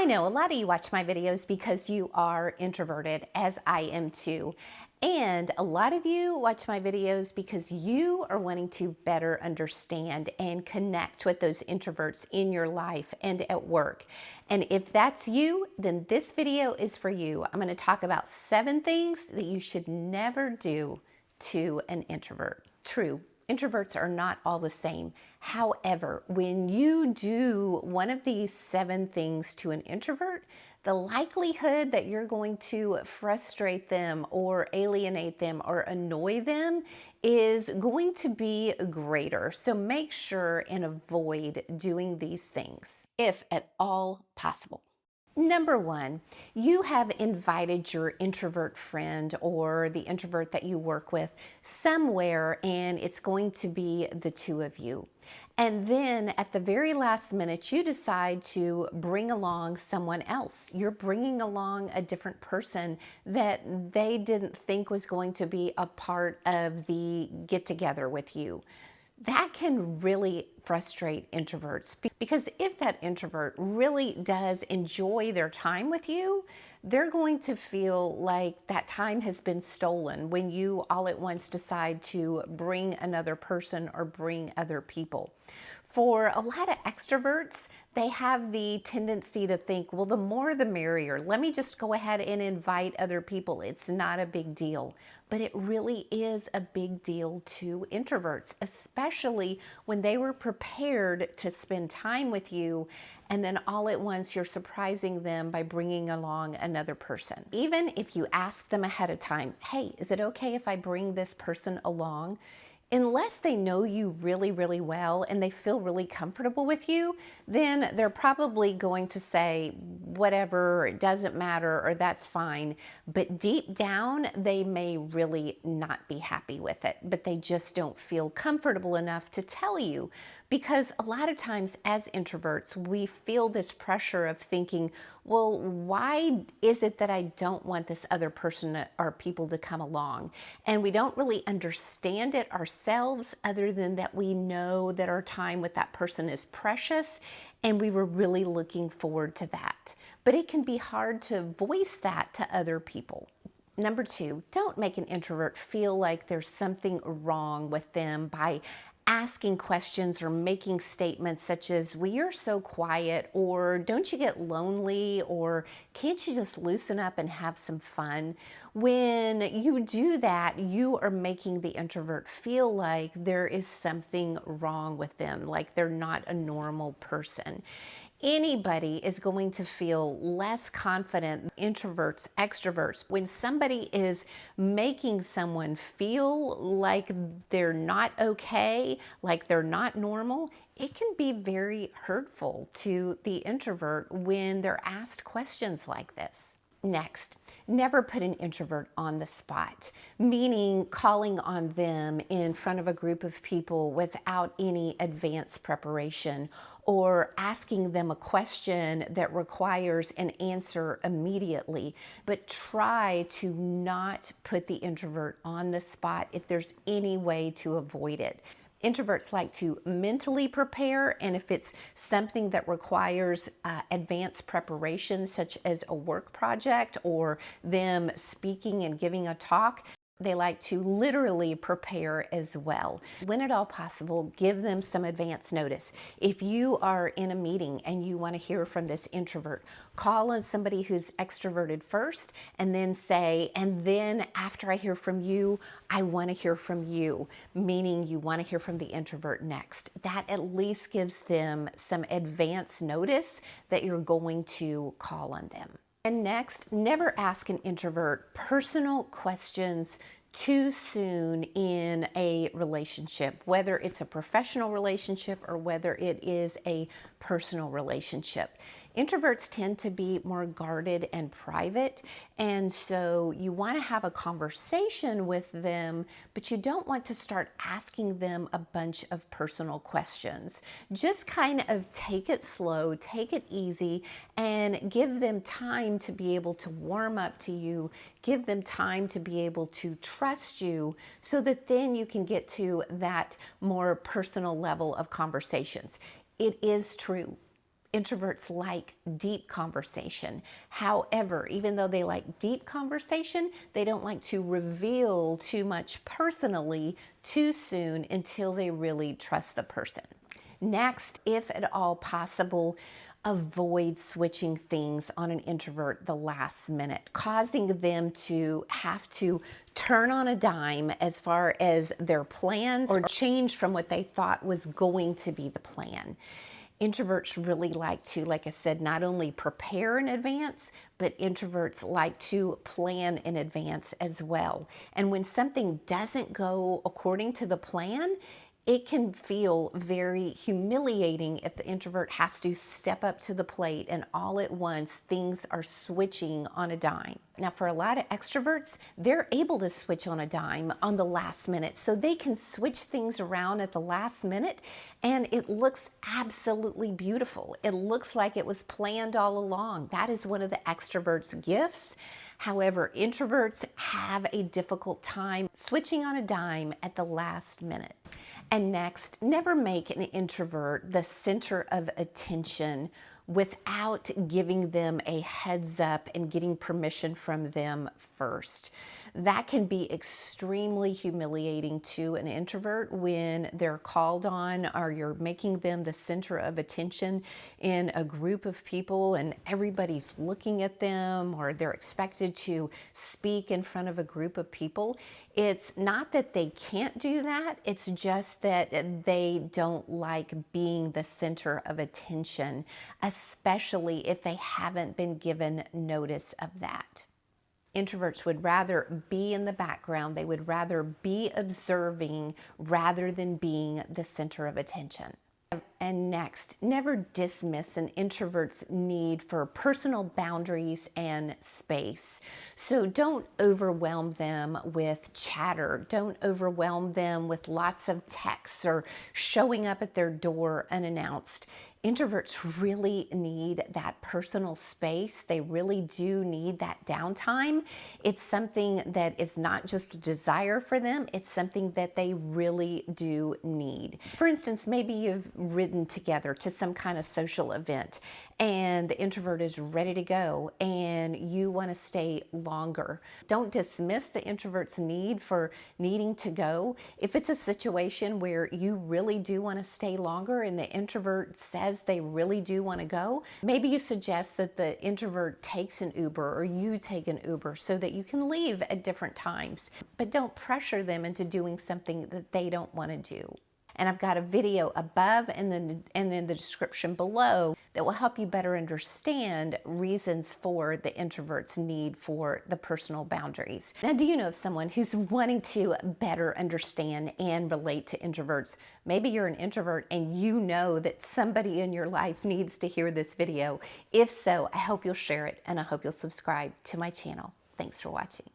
I know a lot of you watch my videos because you are introverted, as I am too. And a lot of you watch my videos because you are wanting to better understand and connect with those introverts in your life and at work. And if that's you, then this video is for you. I'm going to talk about 7 things that you should never do to an introvert. True, introverts are not all the same. However, when you do one of these 7 things to an introvert, the likelihood that you're going to frustrate them or alienate them or annoy them is going to be greater. So make sure and avoid doing these things if at all possible. Number 1, you have invited your introvert friend or the introvert that you work with somewhere, and it's going to be the 2 of you. And then at the very last minute, you decide to bring along someone else. You're bringing along a different person that they didn't think was going to be a part of the get together with you. That can really frustrate introverts, because if that introvert really does enjoy their time with you, they're going to feel like that time has been stolen when you all at once decide to bring another person or bring other people. For a lot of extroverts, they have the tendency to think, well, the more the merrier. Let me just go ahead and invite other people. It's not a big deal. But it really is a big deal to introverts, especially when they were prepared to spend time with you, and then all at once you're surprising them by bringing along another person. Even if you ask them ahead of time, hey, is it okay if I bring this person along? Unless they know you really, really well and they feel really comfortable with you, then they're probably going to say, whatever, it doesn't matter, or that's fine. But deep down, they may really not be happy with it, but they just don't feel comfortable enough to tell you. Because a lot of times as introverts, we feel this pressure of thinking, well, why is it that I don't want this other person or people to come along? And we don't really understand it ourselves, other than that we know that our time with that person is precious and we were really looking forward to that. But it can be hard to voice that to other people. Number 2, don't make an introvert feel like there's something wrong with them by asking questions or making statements such as, well, you're so quiet, or don't you get lonely, or can't you just loosen up and have some fun? When you do that, you are making the introvert feel like there is something wrong with them, like they're not a normal person. Anybody is going to feel less confident, introverts, extroverts, when somebody is making someone feel like they're not okay, like they're not normal. It can be very hurtful to the introvert when they're asked questions like this. Next, never put an introvert on the spot, meaning calling on them in front of a group of people without any advanced preparation, or asking them a question that requires an answer immediately. But try to not put the introvert on the spot if there's any way to avoid it. Introverts like to mentally prepare, and if it's something that requires advanced preparation, such as a work project or them speaking and giving a talk, they like to literally prepare as well. When at all possible, give them some advance notice. If you are in a meeting and you want to hear from this introvert, call on somebody who's extroverted first and then say, and then after I hear from you, I want to hear from you, meaning you want to hear from the introvert next. That at least gives them some advance notice that you're going to call on them. And next, never ask an introvert personal questions too soon in a relationship, whether it's a professional relationship or whether it is a personal relationship. Introverts tend to be more guarded and private, and so you want to have a conversation with them, but you don't want to start asking them a bunch of personal questions. Just kind of take it slow, take it easy, and give them time to be able to warm up to you, give them time to be able to trust you, so that then you can get to that more personal level of conversations. It is true. Introverts like deep conversation. However, even though they like deep conversation, they don't like to reveal too much personally too soon until they really trust the person. Next, if at all possible, avoid switching things on an introvert the last minute, causing them to have to turn on a dime as far as their plans or change from what they thought was going to be the plan. Introverts really like to, like I said, not only prepare in advance, but introverts like to plan in advance as well. And when something doesn't go according to the plan, it can feel very humiliating if the introvert has to step up to the plate and all at once things are switching on a dime. Now, for a lot of extroverts, they're able to switch on a dime on the last minute, so they can switch things around at the last minute and it looks absolutely beautiful. It looks like it was planned all along. That is one of the extroverts' gifts. However, introverts have a difficult time switching on a dime at the last minute. And next, never make an introvert the center of attention without giving them a heads up and getting permission from them first. That can be extremely humiliating to an introvert when they're called on or you're making them the center of attention in a group of people and everybody's looking at them, or they're expected to speak in front of a group of people. It's not that they can't do that, it's just that they don't like being the center of attention, especially if they haven't been given notice of that. Introverts would rather be in the background. They would rather be observing rather than being the center of attention. And next, never dismiss an introvert's need for personal boundaries and space. So don't overwhelm them with chatter. Don't overwhelm them with lots of texts or showing up at their door unannounced. Introverts really need that personal space. They really do need that downtime. It's something that is not just a desire for them, it's something that they really do need. For instance, maybe you've ridden together to some kind of social event and the introvert is ready to go and you want to stay longer. Don't dismiss the introvert's need for needing to go. If it's a situation where you really do want to stay longer and the introvert says they really do want to go, maybe you suggest that the introvert takes an Uber or you take an Uber so that you can leave at different times. But don't pressure them into doing something that they don't want to do. And I've got a video above and then in the description below that will help you better understand reasons for the introvert's need for the personal boundaries. Now, do you know of someone who's wanting to better understand and relate to introverts? Maybe you're an introvert and you know that somebody in your life needs to hear this video. If so, I hope you'll share it and I hope you'll subscribe to my channel. Thanks for watching.